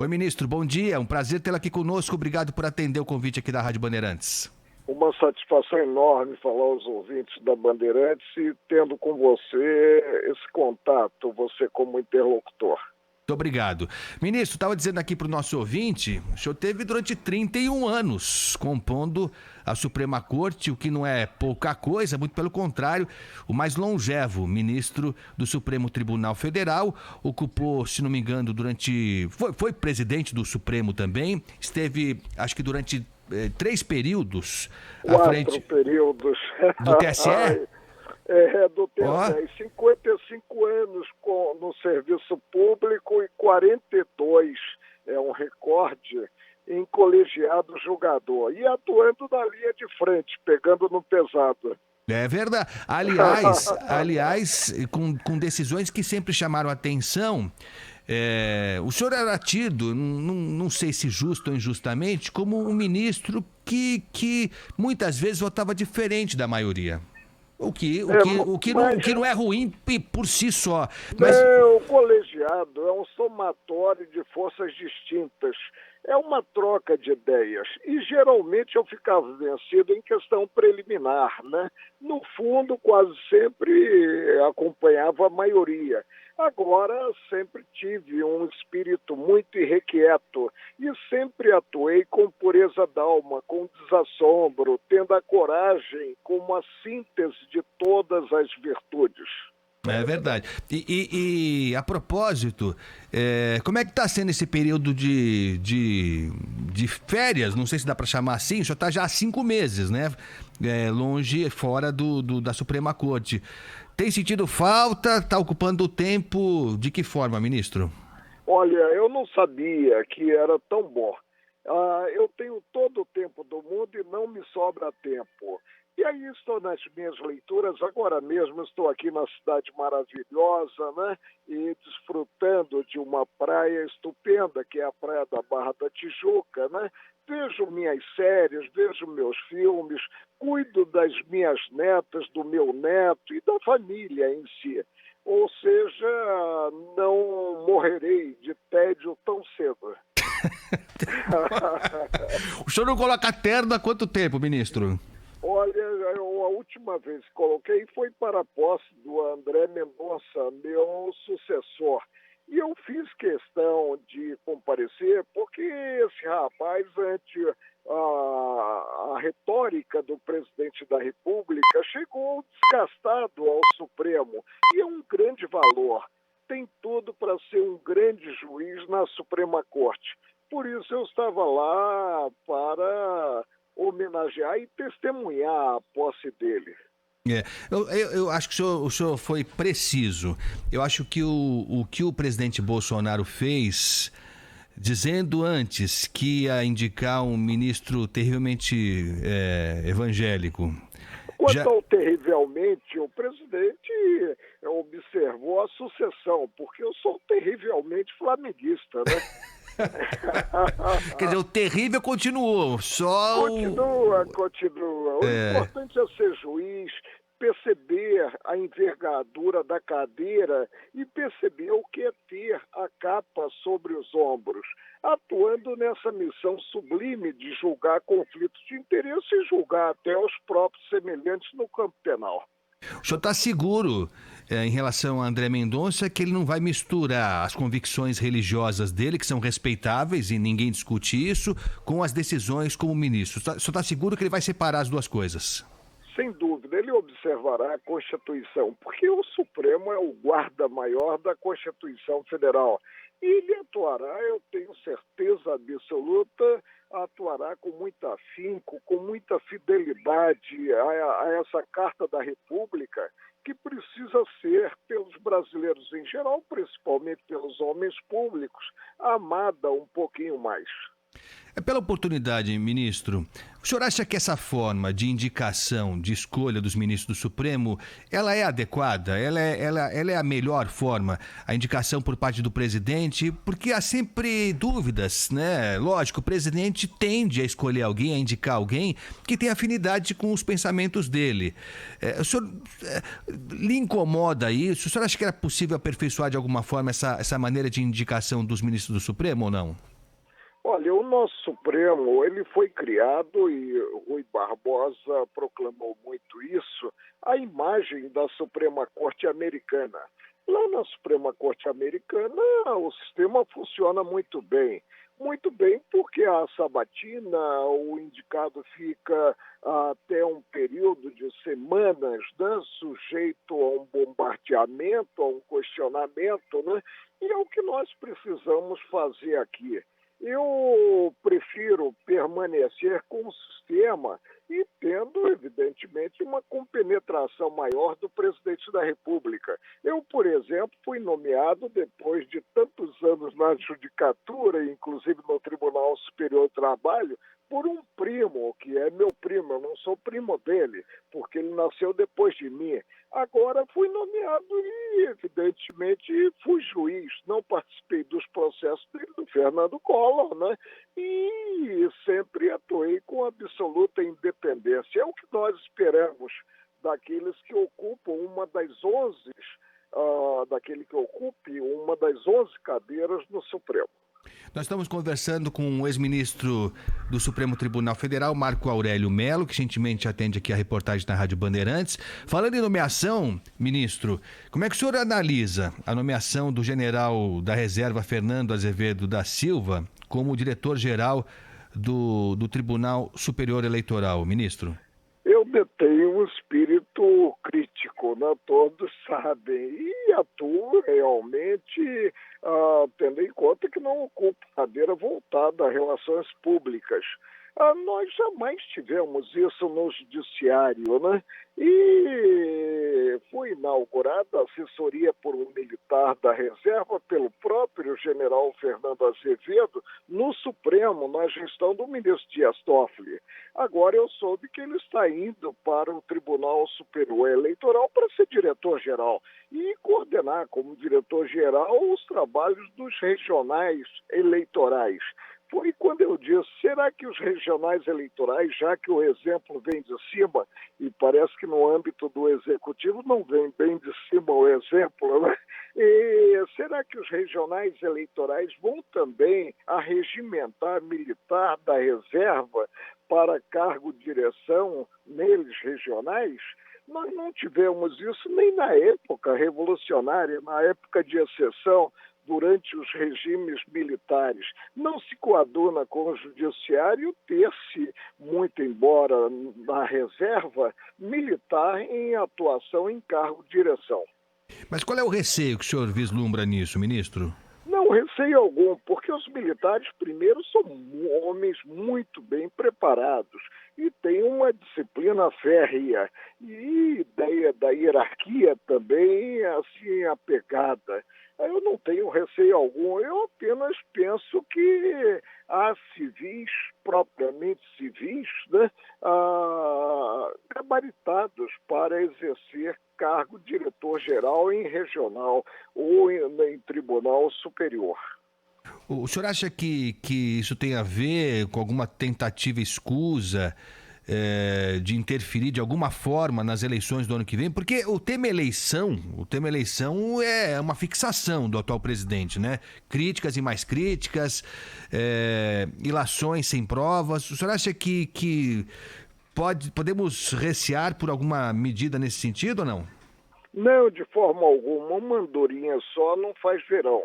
Oi, ministro, bom dia. Um prazer tê-lo aqui conosco. Obrigado por atender o convite aqui da Rádio Bandeirantes. Uma satisfação enorme falar aos ouvintes da Bandeirantes e tendo com você esse contato, você como interlocutor. Muito obrigado. Ministro, estava dizendo aqui para o nosso ouvinte, o senhor teve durante 31 anos compondo a Suprema Corte, o que não é pouca coisa, muito pelo contrário, o mais longevo ministro do Supremo Tribunal Federal, ocupou, se não me engano, foi presidente do Supremo também, esteve, acho que durante 3 períodos à frente períodos do TSE. Do TSE, 55 anos no serviço público e 42, é um recorde, em colegiado julgador. E atuando na linha de frente, pegando no pesado. É verdade. Aliás, com decisões que sempre chamaram atenção, o senhor era tido, não sei se justo ou injustamente, como um ministro que muitas vezes votava diferente da maioria. O que não é ruim por si só. Mas... O colegiado é um somatório de forças distintas. É uma troca de ideias. E geralmente eu ficava vencido em questão preliminar, né? No fundo, quase sempre acompanhava a maioria. Agora, sempre tive um espírito muito irrequieto e sempre atuei com pureza d'alma, com desassombro, tendo a coragem como a síntese de todas as virtudes. É verdade. E a propósito, como é que está sendo esse período de férias? Não sei se dá para chamar assim, o senhor está já há 5 meses, né? Longe, fora da Suprema Corte. Tem sentido falta? Está ocupando o tempo? De que forma, ministro? Olha, eu não sabia que era tão bom. Eu tenho todo o tempo do mundo e não me sobra tempo. E aí estou nas minhas leituras, agora mesmo estou aqui na cidade maravilhosa, né? E desfrutando de uma praia estupenda, que é a Praia da Barra da Tijuca, né? Vejo minhas séries, vejo meus filmes, cuido das minhas netas, do meu neto e da família em si. Ou seja, não morrerei de tédio tão cedo. O senhor não coloca terno há quanto tempo, ministro? Olha, a última vez que coloquei foi para a posse do André Mendonça, meu sucessor. E eu fiz questão de comparecer porque esse rapaz, ante a retórica do presidente da República, chegou desgastado ao Supremo. E é um grande valor. Tem tudo para ser um grande juiz na Suprema Corte. Por isso eu estava lá para homenagear e testemunhar a posse dele. Eu acho que o senhor foi preciso. Eu acho que o que o presidente Bolsonaro fez, dizendo antes que ia indicar um ministro terrivelmente evangélico. Quanto ao terrivelmente, o presidente observou a sucessão, porque eu sou terrivelmente flamenguista, né? Quer dizer, o terrível continuou, Continua. O importante é ser juiz, perceber a envergadura da cadeira e perceber o que é ter a capa sobre os ombros, atuando nessa missão sublime de julgar conflitos de interesse e julgar até os próprios semelhantes no campo penal. O senhor está seguro em relação a André Mendonça que ele não vai misturar as convicções religiosas dele, que são respeitáveis e ninguém discute isso, com as decisões como ministro? O senhor está seguro que ele vai separar as duas coisas? Sem dúvida, ele observará a Constituição, porque o Supremo é o guarda-maior da Constituição Federal. E ele atuará, eu tenho certeza absoluta, atuará com muito afinco, com muita fidelidade a essa Carta da República, que precisa ser, pelos brasileiros em geral, principalmente pelos homens públicos, amada um pouquinho mais. Pela oportunidade, ministro, o senhor acha que essa forma de indicação, de escolha dos ministros do Supremo, ela é adequada? Ela é a melhor forma, a indicação por parte do presidente? Porque há sempre dúvidas, né? Lógico, o presidente tende a escolher alguém, a indicar alguém que tem afinidade com os pensamentos dele. O senhor lhe incomoda isso? O senhor acha que era possível aperfeiçoar de alguma forma essa maneira de indicação dos ministros do Supremo ou não? Olha, o nosso Supremo, ele foi criado, e Rui Barbosa proclamou muito isso, a imagem da Suprema Corte Americana. Lá na Suprema Corte Americana, o sistema funciona muito bem. Muito bem, porque a sabatina, o indicado fica até um período de semanas, né, sujeito a um bombardeamento, a um questionamento, né? E é o que nós precisamos fazer aqui. Eu prefiro permanecer com o sistema e tendo, evidentemente, uma compenetração maior do presidente da República. Eu, por exemplo, fui nomeado depois de tantos anos na judicatura, inclusive no Tribunal Superior do Trabalho, por um primo, que é meu primo, eu não sou primo dele, porque ele nasceu depois de mim. Agora fui nomeado e, evidentemente, fui juiz. Não participei dos processos dele, do Fernando Collor, né? E sempre atuei com absoluta independência. É o que nós esperamos daqueles que ocupam daquele que ocupe uma das 11 cadeiras no Supremo. Nós estamos conversando com o ex-ministro do Supremo Tribunal Federal, Marco Aurélio Mello, que gentilmente atende aqui a reportagem da Rádio Bandeirantes. Falando em nomeação, ministro, como é que o senhor analisa a nomeação do general da reserva Fernando Azevedo da Silva como diretor-geral do Tribunal Superior Eleitoral, ministro? Eu detenho um espírito crítico, né? Todos sabem, e atuo realmente tendo em conta que não ocupo cadeira voltada a relações públicas. Nós jamais tivemos isso no judiciário, né? E foi inaugurada a assessoria por um militar da reserva pelo próprio general Fernando Azevedo no Supremo, na gestão do ministro Dias Toffoli. Agora eu soube que ele está indo para o Tribunal Superior Eleitoral para ser diretor-geral e coordenar como diretor-geral os trabalhos dos regionais eleitorais. Foi quando eu disse, será que os regionais eleitorais, já que o exemplo vem de cima, e parece que no âmbito do executivo não vem bem de cima o exemplo, né? E será que os regionais eleitorais vão também arregimentar militar da reserva para cargo de direção neles regionais? Nós não tivemos isso nem na época revolucionária, na época de exceção, durante os regimes militares. Não se coaduna com o judiciário ter-se, muito embora na reserva, militar em atuação em cargo de direção. Mas qual é o receio que o senhor vislumbra nisso, ministro? Não receio algum, porque os militares, primeiro, são homens muito bem preparados e têm uma disciplina férrea e ideia da hierarquia também assim apegada. Eu não tenho receio algum, eu apenas penso que há civis, propriamente civis, né, gabaritados para exercer cargo de diretor-geral em regional ou em tribunal superior. O senhor acha que isso tem a ver com alguma tentativa escusa de interferir de alguma forma nas eleições do ano que vem? Porque o tema eleição é uma fixação do atual presidente, né? Críticas e mais críticas, ilações sem provas. O senhor acha que podemos recear por alguma medida nesse sentido ou não? Não, de forma alguma. Uma andorinha só não faz verão.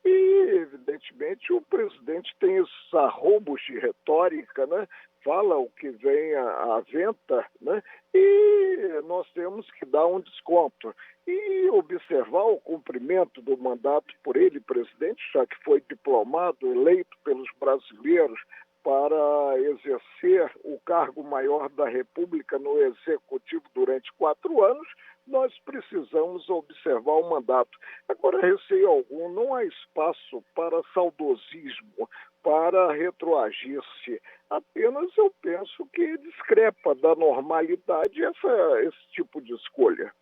E, evidentemente, o presidente tem esses arrombos de retórica, né? Fala o que vem à venta, né? E nós temos que dar um desconto e observar o cumprimento do mandato por ele, presidente, já que foi diplomado, eleito pelos brasileiros para exercer o cargo maior da República no Executivo durante 4 anos, nós precisamos observar o mandato. Agora, receio algum, não há espaço para saudosismo, para retroagir-se. Apenas eu penso que discrepa da normalidade esse tipo de escolha.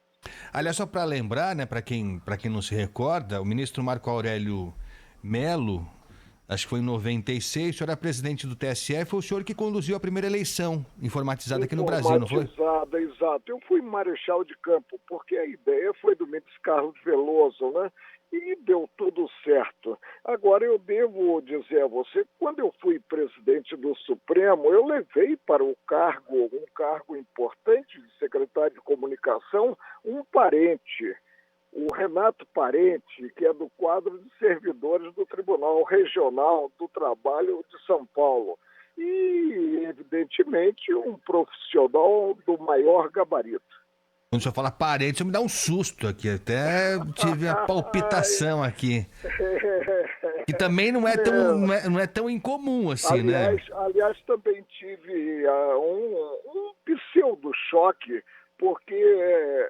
Aliás, só para lembrar, né, para quem não se recorda, o ministro Marco Aurélio Melo, acho que foi em 96, o senhor era presidente do TSE, foi o senhor que conduziu a primeira eleição informatizada aqui no Brasil, não foi? Informatizada, exato. Eu fui marechal de campo, porque a ideia foi do ministro Carlos Veloso, né? E deu tudo certo. Agora, eu devo dizer a você, quando eu fui presidente do Supremo, eu levei para o cargo, um cargo importante de secretário de comunicação, um parente, o Renato Parente, que é do quadro de servidores do Tribunal Regional do Trabalho de São Paulo. E, evidentemente, um profissional do maior gabarito. Quando o senhor fala parente, o senhor me dá um susto aqui, até tive a palpitação aqui. Que também não é tão incomum assim, né? Aliás, também tive um pseudo-choque, porque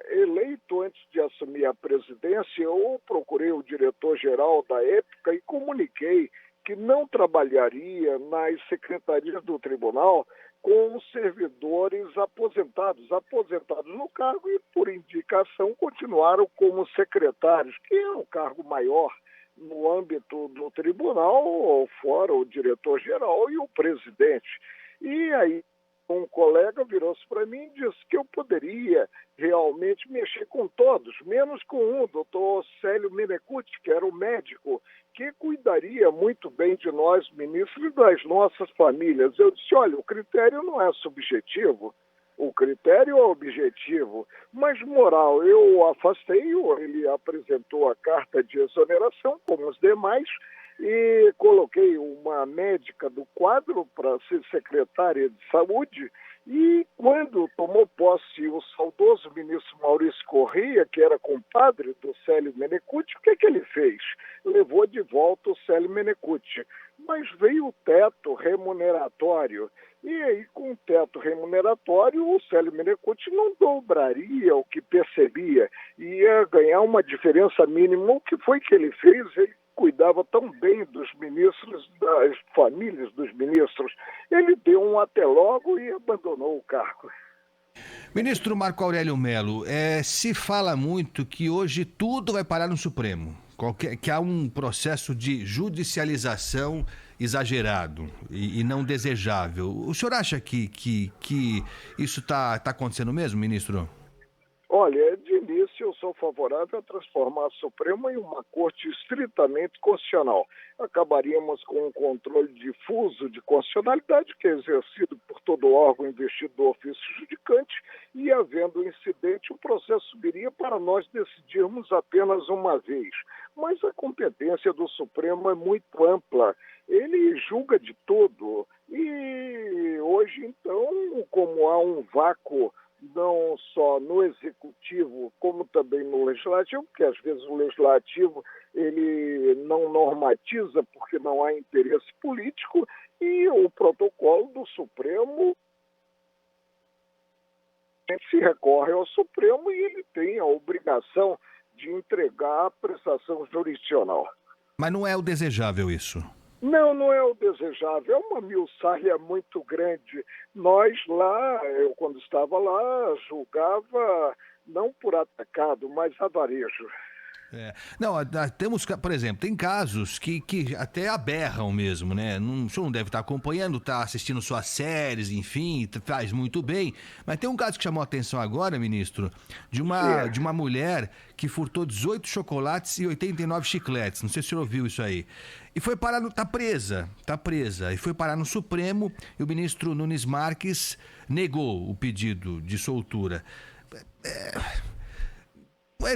eleito antes de assumir a presidência, eu procurei o diretor-geral da época e comuniquei que não trabalharia nas secretarias do tribunal com servidores aposentados no cargo e, por indicação, continuaram como secretários, que é um cargo maior no âmbito do tribunal, fora o diretor-geral e o presidente. E aí um colega virou-se para mim e disse que eu poderia realmente mexer com todos, menos com um, doutor Célio Menecute, que era o médico, que cuidaria muito bem de nós, ministros, e das nossas famílias. Eu disse, olha, o critério não é subjetivo, o critério é objetivo, mas moral, eu afastei-o, ele apresentou a carta de exoneração, como os demais, e coloquei uma médica do quadro para ser secretária de saúde, e quando tomou posse o saudoso ministro Maurício Corrêa, que era compadre do Célio Menecute, o que ele fez? Levou de volta o Célio Menecute, mas veio o teto remuneratório. E aí, com o teto remuneratório, o Célio Menecute não dobraria o que percebia, ia ganhar uma diferença mínima. O que foi que ele fez? Ele cuidava tão bem dos ministros, das famílias dos ministros. Ele deu um até logo e abandonou o cargo. Ministro Marco Aurélio Melo, se fala muito que hoje tudo vai parar no Supremo, que há um processo de judicialização exagerado e não desejável. O senhor acha que isso está acontecendo mesmo, ministro? Olha, de início eu sou favorável a transformar o Supremo em uma corte estritamente constitucional. Acabaríamos com um controle difuso de constitucionalidade que é exercido por todo órgão investido do ofício judicante e, havendo incidente, o processo subiria para nós decidirmos apenas uma vez. Mas a competência do Supremo é muito ampla. Ele julga de tudo. E hoje, então, como há um vácuo não só no executivo, como também no legislativo, porque às vezes o legislativo ele não normatiza porque não há interesse político, e o protocolo do Supremo se recorre ao Supremo e ele tem a obrigação de entregar a prestação jurisdicional. Mas não é o desejável isso. Não é o desejável, é uma miuçalha muito grande. Nós lá, eu quando estava lá, julgava não por atacado, mas a varejo. Não, temos, por exemplo, tem casos que até aberram mesmo, né? O senhor não deve estar acompanhando, está assistindo suas séries, enfim, faz muito bem. Mas tem um caso que chamou a atenção agora, ministro, de uma mulher que furtou 18 chocolates e 89 chicletes. Não sei se o senhor ouviu isso aí. E foi parar tá presa. E foi parar no Supremo e o ministro Nunes Marques negou o pedido de soltura.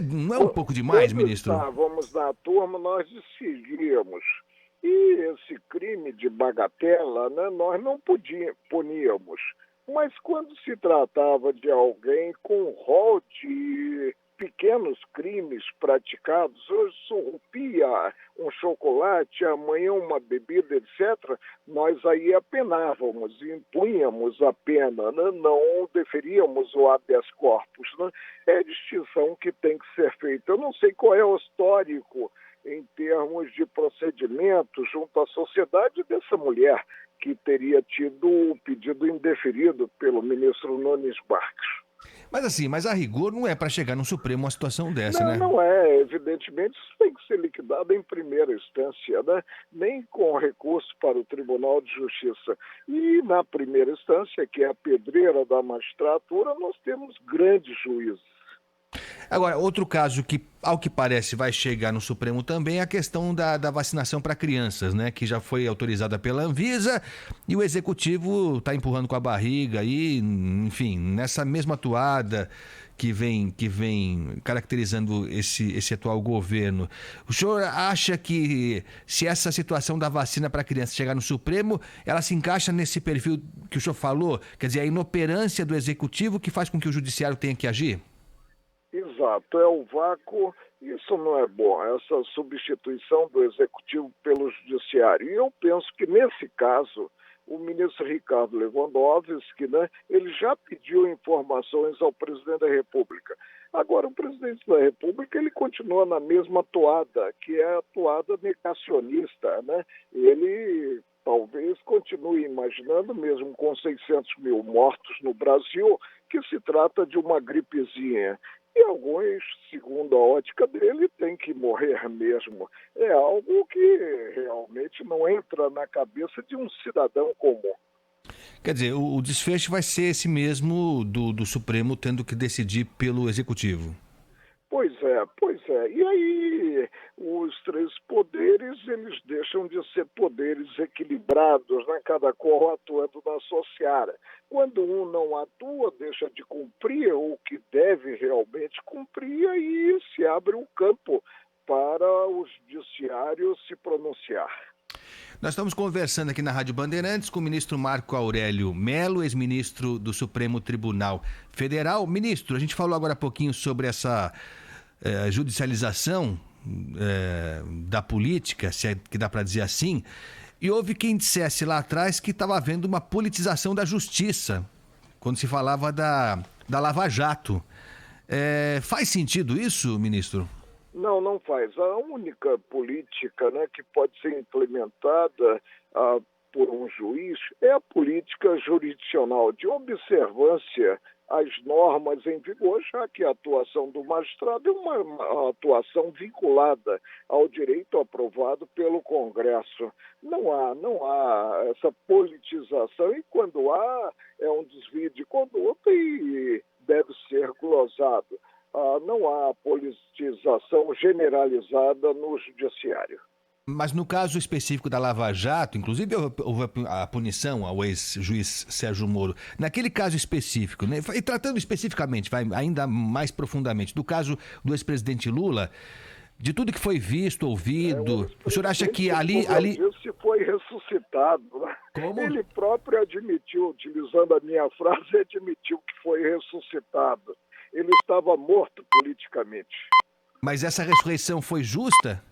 Não é um pouco demais, ministro? Estávamos na turma, nós decidiríamos. E esse crime de bagatela, né, nós não puníamos. Mas quando se tratava de alguém com um rol de pequenos crimes praticados, hoje surrupia um chocolate, amanhã uma bebida, etc., nós aí apenávamos, impunhamos a pena, né? Não deferíamos o habeas corpus. Né? É a distinção que tem que ser feita. Eu não sei qual é o histórico em termos de procedimento junto à sociedade dessa mulher que teria tido o pedido indeferido pelo ministro Nunes Marques. Mas assim, mas a rigor não é para chegar no Supremo uma situação dessa, Não, né? não é. Evidentemente, isso tem que ser liquidado em primeira instância, né? Nem com recurso para o Tribunal de Justiça. E na primeira instância, que é a pedreira da magistratura, nós temos grandes juízes. Agora, outro caso que, ao que parece, vai chegar no Supremo também é a questão da vacinação para crianças, né? Que já foi autorizada pela Anvisa e o Executivo está empurrando com a barriga aí, enfim, nessa mesma toada que vem caracterizando esse atual governo. O senhor acha que se essa situação da vacina para crianças chegar no Supremo, ela se encaixa nesse perfil que o senhor falou? Quer dizer, a inoperância do Executivo que faz com que o Judiciário tenha que agir? Exato, é o vácuo, isso não é bom, essa substituição do Executivo pelo Judiciário. E eu penso que, nesse caso, o ministro Ricardo Lewandowski, né, ele já pediu informações ao presidente da República. Agora, o presidente da República ele continua na mesma toada, que é a toada negacionista, né? Ele talvez continue imaginando, mesmo com 600 mil mortos no Brasil, que se trata de uma gripezinha. E alguns, segundo a ótica dele, têm que morrer mesmo. É algo que realmente não entra na cabeça de um cidadão comum. Quer dizer, o desfecho vai ser esse mesmo do Supremo tendo que decidir pelo Executivo. Pois é, pois é. E aí os três poderes, eles deixam de ser poderes equilibrados, né? Cada qual atuando na sua seara. Quando um não atua, deixa de cumprir o que deve realmente cumprir, aí se abre um campo para o judiciário se pronunciar. Nós estamos conversando aqui na Rádio Bandeirantes com o ministro Marco Aurélio Mello, ex-ministro do Supremo Tribunal Federal. Ministro, a gente falou agora há pouquinho sobre essa judicialização da política, se é que dá para dizer assim, e houve quem dissesse lá atrás que estava havendo uma politização da justiça, quando se falava da Lava Jato. Faz sentido isso, ministro? Não, não faz. A única política, né, que pode ser implementada por um juiz é a política jurisdicional de observância às normas em vigor, já que a atuação do magistrado é uma atuação vinculada ao direito aprovado pelo Congresso. Não há essa politização, e quando há, é um desvio de conduta e deve ser glosado. Não há politização generalizada no judiciário. Mas no caso específico da Lava Jato, inclusive houve a punição ao ex-juiz Sérgio Moro. Naquele caso específico, né, e tratando especificamente, ainda mais profundamente, do caso do ex-presidente Lula, de tudo que foi visto, ouvido, o senhor acha que ali... Disse, foi ressuscitado. Né? Como? Ele próprio admitiu, utilizando a minha frase, admitiu que foi ressuscitado. Ele estava morto politicamente. Mas essa ressurreição foi justa?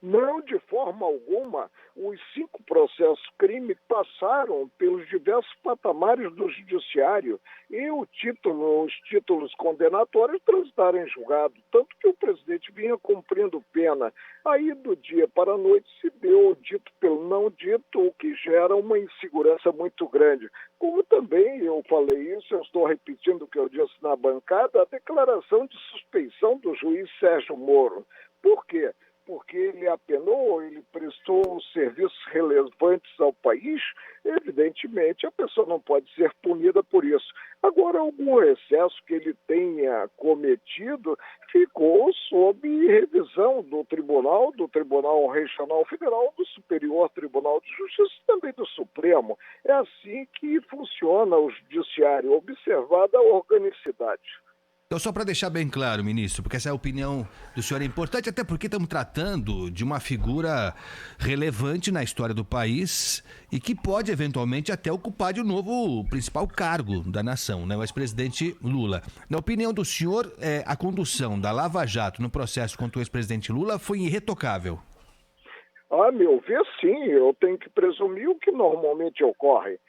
Não, de forma alguma. Os 5 processos crime passaram pelos diversos patamares do judiciário e os títulos condenatórios transitaram em julgado, tanto que o presidente vinha cumprindo pena. Aí, do dia para a noite, se deu o dito pelo não dito, o que gera uma insegurança muito grande. Como também eu falei isso, eu estou repetindo o que eu disse na bancada, a declaração de suspeição do juiz Sérgio Moro. Por quê? Porque ele apenou, ele prestou serviços relevantes ao país, evidentemente a pessoa não pode ser punida por isso. Agora, algum excesso que ele tenha cometido ficou sob revisão do Tribunal Regional Federal, do Superior Tribunal de Justiça e também do Supremo. É assim que funciona o judiciário, observada a organicidade. Então, só para deixar bem claro, ministro, porque essa opinião do senhor é importante, até porque estamos tratando de uma figura relevante na história do país e que pode, eventualmente, até ocupar de novo o principal cargo da nação, né? O ex-presidente Lula. Na opinião do senhor, a condução da Lava Jato no processo contra o ex-presidente Lula foi irretocável? A meu ver, sim. Eu tenho que presumir o que normalmente ocorre.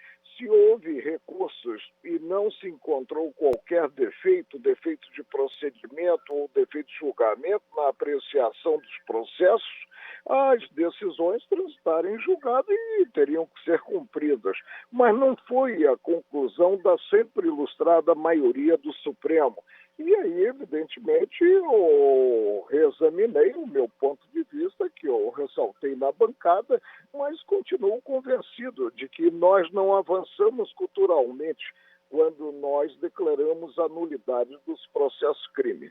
se houve recursos e não se encontrou qualquer defeito de procedimento ou defeito de julgamento na apreciação dos processos, as decisões transitarem em julgado e teriam que ser cumpridas. Mas não foi a conclusão da sempre ilustrada maioria do Supremo. E aí, evidentemente, eu reexaminei o meu ponto de vista, que eu ressaltei na bancada, mas continuo convencido de que nós não avançamos culturalmente quando nós declaramos a nulidade dos processos crime.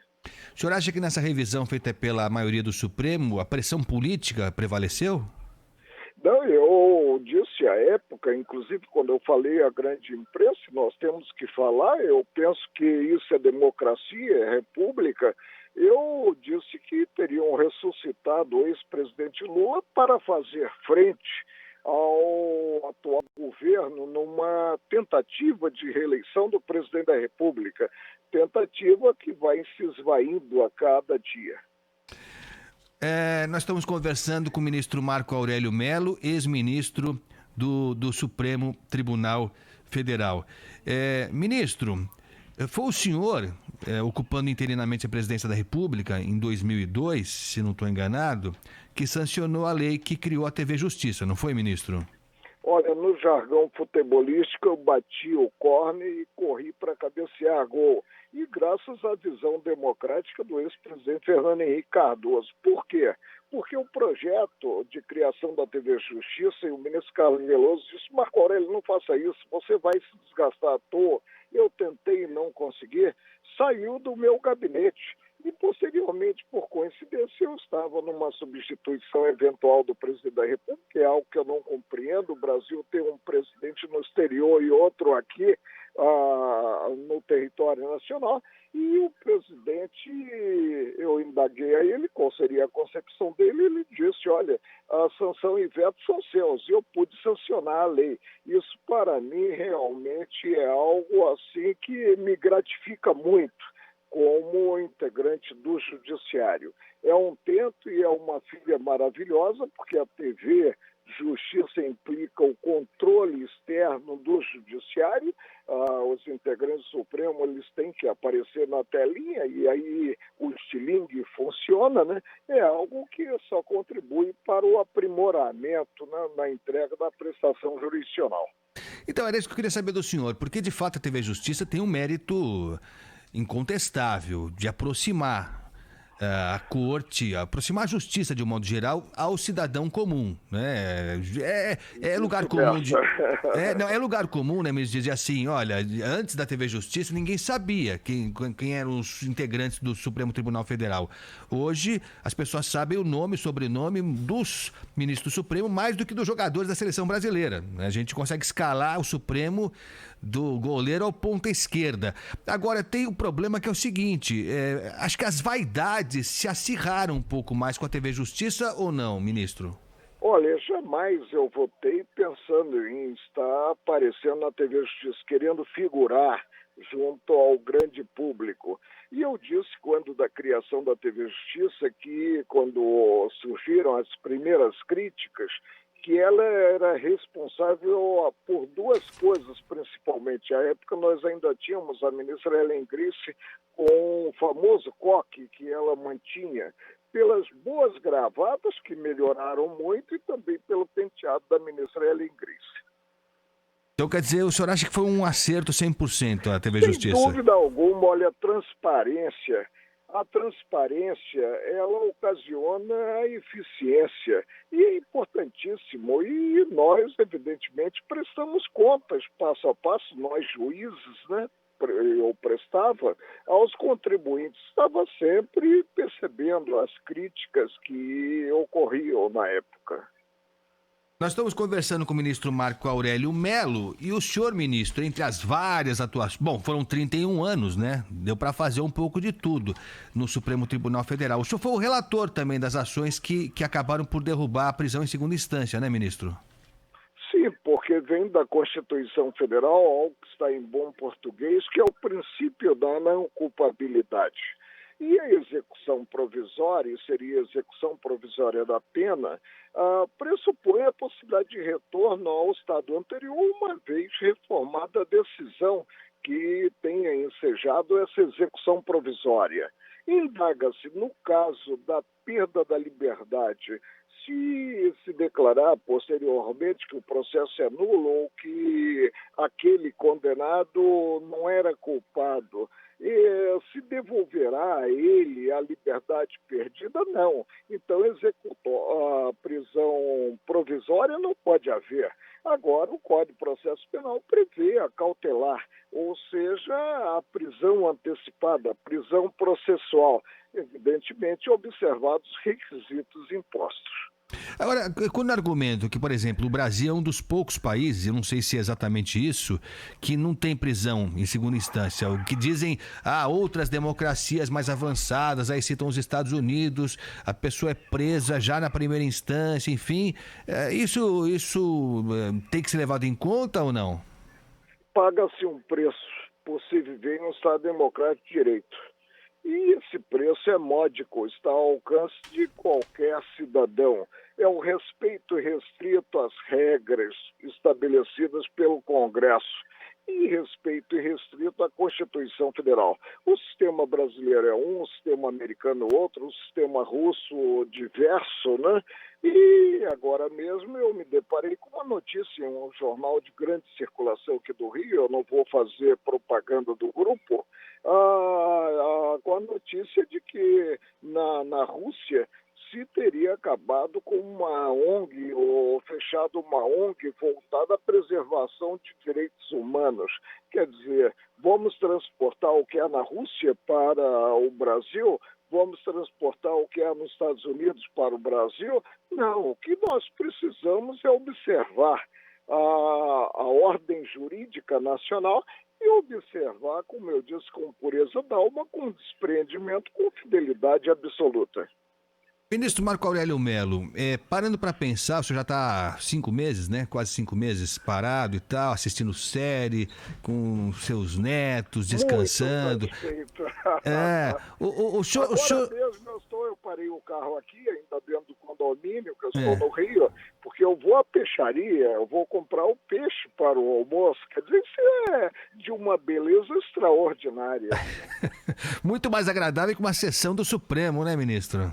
O senhor acha que nessa revisão feita pela maioria do Supremo, a pressão política prevaleceu? Não, eu disse à época, inclusive quando eu falei à grande imprensa, nós temos que falar, eu penso que isso é democracia, é república. Eu disse que teriam ressuscitado o ex-presidente Lula para fazer frente ao atual governo numa tentativa de reeleição do presidente da República, tentativa que vai se esvaindo a cada dia. Nós estamos conversando com o ministro Marco Aurélio Mello, ex-ministro do Supremo Tribunal Federal. Ministro, foi o senhor, ocupando interinamente a presidência da República em 2002, se não estou enganado, que sancionou a lei que criou a TV Justiça, não foi, ministro? Olha, no jargão futebolístico eu bati o corne e corri para cabecear gol. E graças à visão democrática do ex-presidente Fernando Henrique Cardoso. Por quê? Porque o projeto de criação da TV Justiça, e o ministro Carlos Veloso disse: Marco Aurélio, não faça isso, você vai se desgastar à toa. Eu tentei e não consegui, saiu do meu gabinete. E, posteriormente, por coincidência, eu estava numa substituição eventual do presidente da República, que é algo que eu não compreendo. O Brasil tem um presidente no exterior e outro aqui no território nacional. E o presidente, eu indaguei a ele qual seria a concepção dele, ele disse: olha, a sanção e veto são seus, e eu pude sancionar a lei. Isso, para mim, realmente é algo assim que me gratifica muito como integrante do Judiciário. É um tento e é uma filha maravilhosa, porque a TV Justiça implica o controle externo do Judiciário. Os integrantes do Supremo eles têm que aparecer na telinha e aí o estilingue funciona, né? É algo que só contribui para o aprimoramento, né, na entrega da prestação jurisdicional. Então, era isso que eu queria saber do senhor, porque de fato a TV Justiça tem um mérito incontestável de aproximar a corte, aproximar a justiça de um modo geral ao cidadão comum, né? É lugar comum é lugar comum, né, ministro, dizer assim: olha, antes da TV Justiça ninguém sabia quem eram os integrantes do Supremo Tribunal Federal. Hoje as pessoas sabem o nome e sobrenome dos ministros do Supremo mais do que dos jogadores da seleção brasileira. A gente consegue escalar o Supremo do goleiro ao ponta esquerda. Agora, tem um problema que é o seguinte: acho que as vaidades se acirraram um pouco mais com a TV Justiça, ou não, ministro? Olha, jamais eu votei pensando em estar aparecendo na TV Justiça, querendo figurar junto ao grande público. E eu disse, quando da criação da TV Justiça, que quando surgiram as primeiras críticas, que ela era responsável por duas coisas, principalmente. À época, nós ainda tínhamos a ministra Helen Grisse com o famoso coque que ela mantinha, pelas boas gravatas, que melhoraram muito, e também pelo penteado da ministra Helen Grisse. Então, quer dizer, o senhor acha que foi um acerto 100% a TV Justiça? Sem dúvida alguma. Olha, a transparência, ela ocasiona a eficiência e é importantíssimo. E nós, evidentemente, prestamos contas passo a passo, nós juízes, né? Eu prestava aos contribuintes, estava sempre percebendo as críticas que ocorriam na época. Nós estamos conversando com o ministro Marco Aurélio Mello e o senhor, ministro, entre as várias atuações... Bom, foram 31 anos, né? Deu para fazer um pouco de tudo no Supremo Tribunal Federal. O senhor foi o relator também das ações que acabaram por derrubar a prisão em segunda instância, né, ministro? Sim, porque vem da Constituição Federal, algo que está em bom português, que é o princípio da não culpabilidade. E a execução provisória, e seria a execução provisória da pena, pressupõe a possibilidade de retorno ao estado anterior, uma vez reformada a decisão que tenha ensejado essa execução provisória. Indaga-se, no caso da perda da liberdade, se declarar posteriormente que o processo é nulo ou que aquele condenado não era culpado, se devolverá a ele a liberdade perdida? Não. Então, executou a prisão provisória não pode haver. Agora, o Código de Processo Penal prevê a cautelar, ou seja, a prisão antecipada, a prisão processual, evidentemente observados os requisitos impostos. Agora, quando argumento que, por exemplo, o Brasil é um dos poucos países, eu não sei se é exatamente isso, que não tem prisão em segunda instância. O que dizem, outras democracias mais avançadas, aí citam os Estados Unidos, a pessoa é presa já na primeira instância, enfim. Isso tem que ser levado em conta ou não? Paga-se um preço por se viver em um Estado democrático de direito. E esse preço é módico, está ao alcance de qualquer cidadão. É o respeito restrito às regras estabelecidas pelo Congresso e respeito irrestrito à Constituição Federal. O sistema brasileiro é um, o sistema americano outro, o sistema russo diverso, né? E agora mesmo eu me deparei com uma notícia em um jornal de grande circulação aqui do Rio, eu não vou fazer propaganda do grupo, com a notícia de que na Rússia se teria acabado com uma ONG ou fechado uma ONG voltada à preservação de direitos humanos. Quer dizer, vamos transportar o que há na Rússia para o Brasil? Vamos transportar o que há nos Estados Unidos para o Brasil? Não, o que nós precisamos é observar a ordem jurídica nacional e observar, como eu disse, com pureza d'alma, com desprendimento, com fidelidade absoluta. Ministro Marco Aurélio Mello, parando para pensar, o senhor já está há 5 meses, né? Quase 5 meses parado e tal, assistindo série, com seus netos, descansando. Muito satisfeito. O senhor... Agora mesmo eu parei o carro aqui, ainda dentro do condomínio, que eu estou no Rio, porque eu vou à peixaria, eu vou comprar o peixe para o almoço. Quer dizer, isso é de uma beleza extraordinária. Muito mais agradável que uma sessão do Supremo, né, ministro?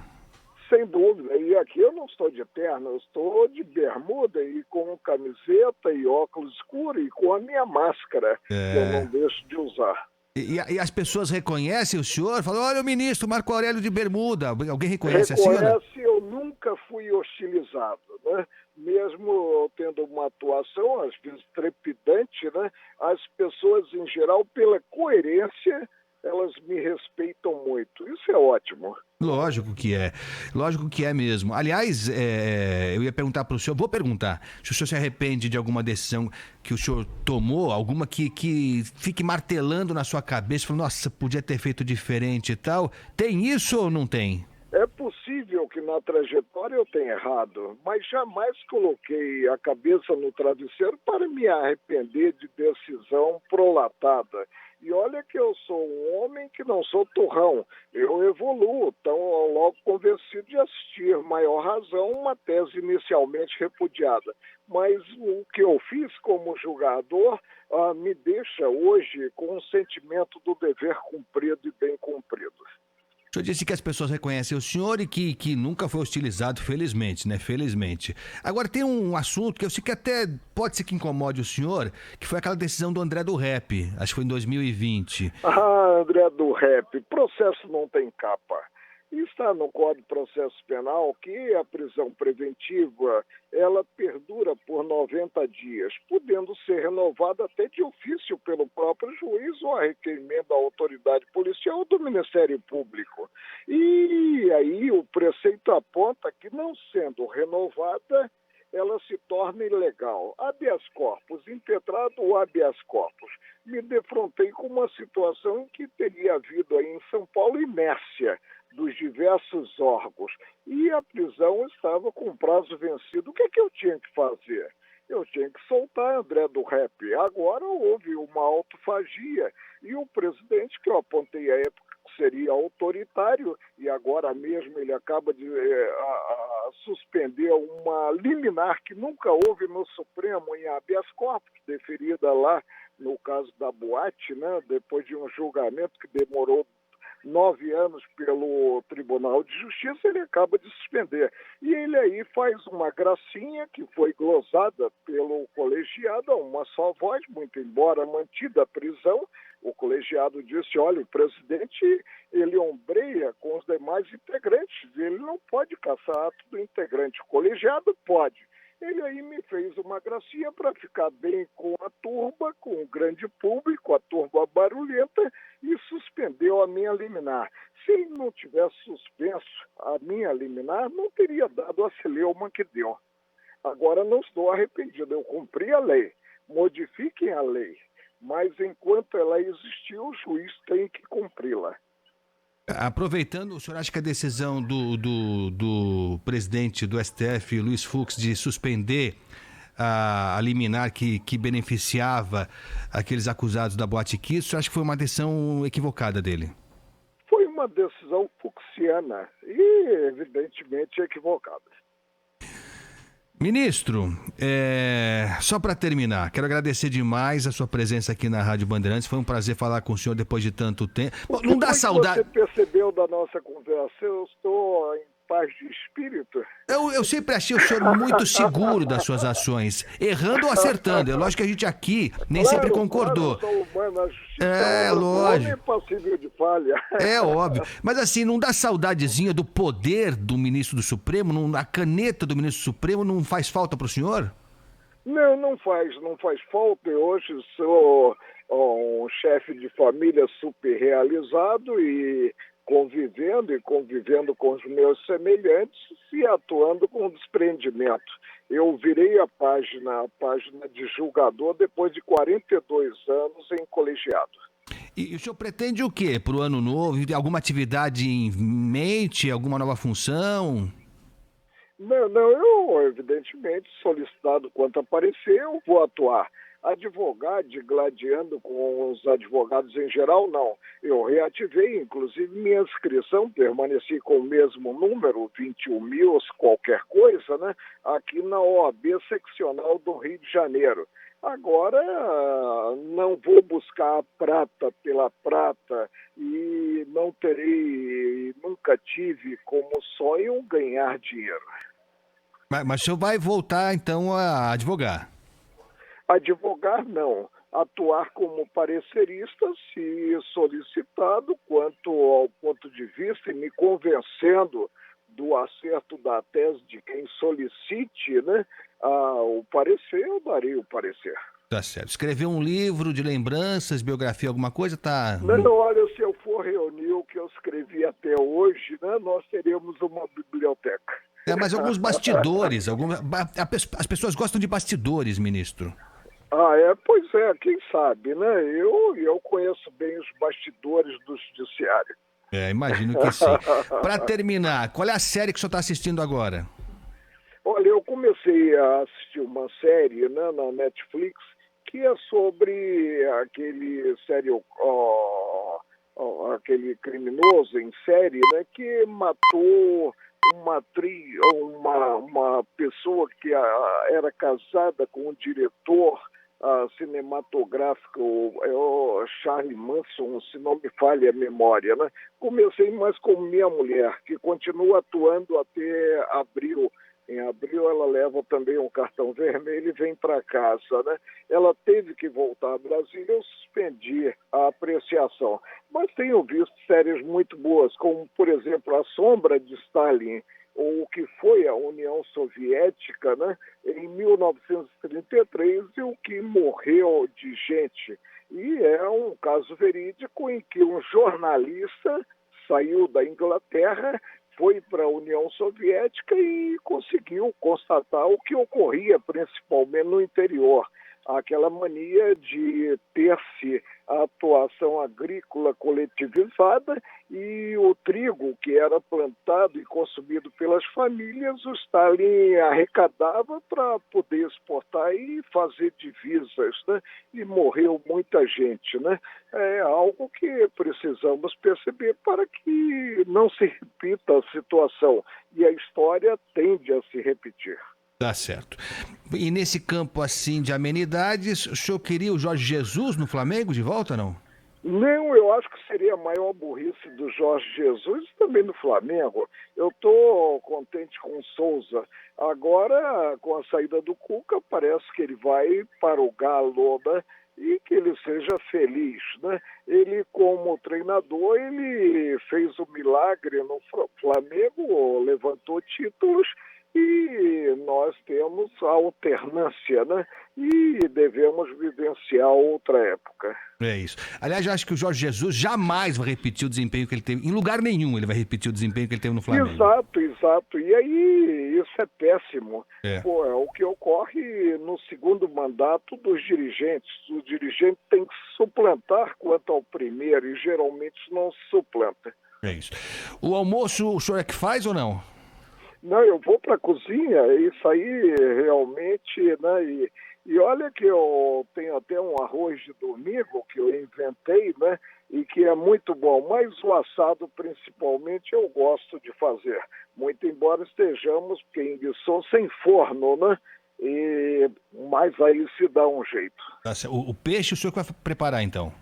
Sem dúvida. E aqui eu não estou de terno, eu estou de bermuda e com camiseta e óculos escuros e com a minha máscara, que eu não deixo de usar. E as pessoas reconhecem o senhor? Falam, olha o ministro Marco Aurélio de bermuda. Alguém reconhece assim? Reconhece, eu nunca fui hostilizado, né? Mesmo tendo uma atuação, às vezes trepidante, né? As pessoas, em geral, pela coerência, elas me respeitam muito. Isso é ótimo. Lógico que é mesmo. Aliás, eu ia perguntar para o senhor, vou perguntar, se o senhor se arrepende de alguma decisão que o senhor tomou, alguma que fique martelando na sua cabeça, falando, nossa, podia ter feito diferente e tal. Tem isso ou não tem? É possível que na trajetória eu tenha errado, mas jamais coloquei a cabeça no travesseiro para me arrepender de decisão prolatada. E olha que eu sou um homem que não sou turrão, eu evoluo, então logo convencido de assistir, maior razão, uma tese inicialmente repudiada. Mas o que eu fiz como julgador me deixa hoje com um sentimento do dever cumprido e bem cumprido. O senhor disse que as pessoas reconhecem o senhor e que nunca foi hostilizado, felizmente, né? Felizmente. Agora, tem um assunto que eu sei que até pode ser que incomode o senhor, que foi aquela decisão do André do Rep, acho que foi em 2020. André do Rep, processo não tem capa. Está no Código de Processo Penal que a prisão preventiva ela perdura por 90 dias, podendo ser renovada até de ofício pelo próprio juiz ou a requerimento da autoridade policial ou do Ministério Público. E aí o preceito aponta que, não sendo renovada, ela se torna ilegal. Habeas corpus, impetrado o habeas corpus. Me defrontei com uma situação em que teria havido aí em São Paulo inércia dos diversos órgãos e a prisão estava com prazo vencido. O que é que eu tinha que fazer? Eu tinha que soltar André do Rep. Agora houve uma autofagia e o presidente, que eu apontei à época seria autoritário, e agora mesmo ele acaba de suspender uma liminar que nunca houve no Supremo em habeas corpus, deferida lá no caso da boate, né, depois de um julgamento que demorou 9 anos pelo Tribunal de Justiça, ele acaba de suspender. E ele aí faz uma gracinha que foi glosada pelo colegiado a uma só voz, muito embora mantida a prisão. O colegiado disse, olha, o presidente, ele ombreia com os demais integrantes, ele não pode caçar ato do integrante. O colegiado pode. Ele aí me fez uma gracinha para ficar bem com a turma, com o grande público, a turma barulhenta, e suspendeu a minha liminar. Se ele não tivesse suspenso a minha liminar, não teria dado a celeuma que deu. Agora não estou arrependido, eu cumpri a lei. Modifiquem a lei, mas enquanto ela existir, o juiz tem que cumpri-la. Aproveitando, o senhor acha que a decisão do presidente do STF, Luiz Fux, de suspender a liminar que beneficiava aqueles acusados da Boate Kiss, o senhor acha que foi uma decisão equivocada dele? Foi uma decisão fuxiana e, evidentemente, equivocada. Ministro, só para terminar, quero agradecer demais a sua presença aqui na Rádio Bandeirantes. Foi um prazer falar com o senhor depois de tanto tempo. Não dá saudade. Você percebeu da nossa conversa? Eu estou em paz de espírito. Eu sempre achei o senhor muito seguro das suas ações, errando ou acertando. É lógico que a gente aqui nem sempre concordou. Claro, sou humano, a justiça lógico. é passível de falha. É óbvio. Mas assim, não dá saudadezinha do poder do ministro do Supremo? A caneta do ministro do Supremo não faz falta para o senhor? Não faz falta. Eu hoje sou um chefe de família super realizado e convivendo com os meus semelhantes e atuando com desprendimento. Eu virei a página de julgador depois de 42 anos em colegiado. E o senhor pretende o quê para o ano novo? Alguma atividade em mente? Alguma nova função? Não, eu, evidentemente, solicitado quanto aparecer, eu vou atuar. Advogado, gladiando com os advogados em geral, não. Eu reativei, inclusive, minha inscrição, permaneci com o mesmo número, 21 mil, qualquer coisa, né? Aqui na OAB seccional do Rio de Janeiro. Agora, não vou buscar a prata pela prata e não terei, nunca tive como sonho ganhar dinheiro. Mas o senhor vai voltar, então, a advogar? Advogar, não. Atuar como parecerista, se solicitado, quanto ao ponto de vista e me convencendo do acerto da tese de quem solicite, né, o parecer, eu darei o parecer. Tá certo. Escrever um livro de lembranças, biografia, alguma coisa, tá... Não, olha, se eu for reunir o que eu escrevi até hoje, né, nós teremos uma biblioteca. Mas alguns bastidores, as pessoas gostam de bastidores, ministro. Pois é, quem sabe, né? Eu conheço bem os bastidores do judiciário. Imagino que sim. Para terminar, qual é a série que o senhor está assistindo agora? Olha, eu comecei a assistir uma série, né, na Netflix, que é sobre aquele aquele criminoso em série, né, que matou uma pessoa que era casada com um diretor cinematográfico, o Charlie Manson, se não me falha a memória, né? Comecei mais com minha mulher, que continua atuando até abril. Em abril ela leva também um cartão vermelho e vem para casa, né? Ela teve que voltar ao Brasil e eu suspendi a apreciação. Mas tenho visto séries muito boas, como, por exemplo, A Sombra de Stalin, ou o que foi a União Soviética, né, em 1933, e o que morreu de gente. E é um caso verídico em que um jornalista saiu da Inglaterra, foi para a União Soviética e conseguiu constatar o que ocorria, principalmente no interior. aquela mania de ter-se a atuação agrícola coletivizada e o trigo que era plantado e consumido pelas famílias, o Stalin arrecadava para poder exportar e fazer divisas, né? E morreu muita gente, né? É algo que precisamos perceber para que não se repita a situação, e a história tende a se repetir. Tá certo. E nesse campo assim de amenidades, o senhor queria o Jorge Jesus no Flamengo de volta, não? Não, eu acho que seria a maior burrice do Jorge Jesus e também do Flamengo. Eu estou contente com o Souza. Agora, com a saída do Cuca, parece que ele vai para o Galo, né? E que ele seja feliz, né? Ele, como treinador, ele fez um milagre no Flamengo, levantou títulos, e nós temos a alternância, né? E devemos vivenciar outra época. É isso. Aliás, eu acho que o Jorge Jesus jamais vai repetir o desempenho que ele teve. Em lugar nenhum ele vai repetir o desempenho que ele teve no Flamengo. Exato, exato. E aí isso é péssimo. É. Pô, é o que ocorre no segundo mandato dos dirigentes. O dirigente tem que suplantar quanto ao primeiro, e geralmente não suplanta. É isso. O almoço o senhor é que faz ou não? Não, eu vou para a cozinha, isso aí realmente, né? E olha que eu tenho até um arroz de domingo que eu inventei, né? E que é muito bom, mas o assado principalmente eu gosto de fazer, muito embora estejamos, porque em Guiçô, sem forno, né? Mas aí se dá um jeito. O peixe o senhor que vai preparar então?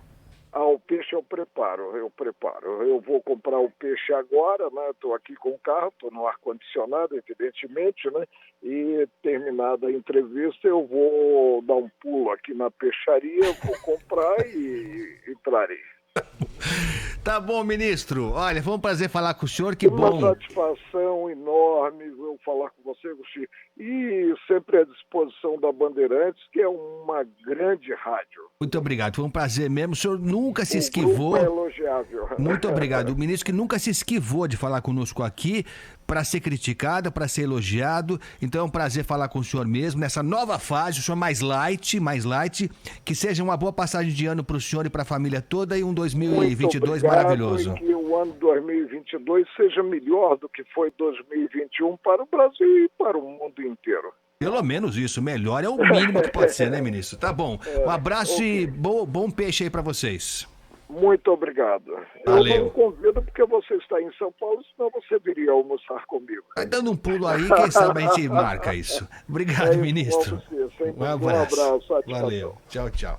O peixe eu preparo. Eu vou comprar o peixe agora, né? Estou aqui com o carro, estou no ar-condicionado, evidentemente, né? E terminada a entrevista, eu vou dar um pulo aqui na peixaria, vou comprar e trarei. Tá bom, ministro. Olha, foi um prazer falar com o senhor, que bom. Uma satisfação enorme eu falar com você, Agostinho. E sempre à disposição da Bandeirantes, que é uma grande rádio. Muito obrigado, foi um prazer mesmo. O senhor nunca se esquivou. O grupo é elogiável. Muito obrigado. O ministro que nunca se esquivou de falar conosco aqui, para ser criticado, para ser elogiado. Então é um prazer falar com o senhor mesmo, nessa nova fase, o senhor mais light, que seja uma boa passagem de ano para o senhor e para a família toda, e um 2022 maravilhoso. E que o ano 2022 seja melhor do que foi 2021 para o Brasil e para o mundo inteiro. Pelo menos isso, melhor é o mínimo que pode ser, né, ministro? Tá bom. Um abraço e bom peixe aí para vocês. Muito obrigado. Valeu. Eu não convido porque você está em São Paulo, senão você viria almoçar comigo. Vai dando um pulo aí, quem sabe a gente marca isso. Obrigado, ministro. Um abraço. Valeu. Tchau, tchau.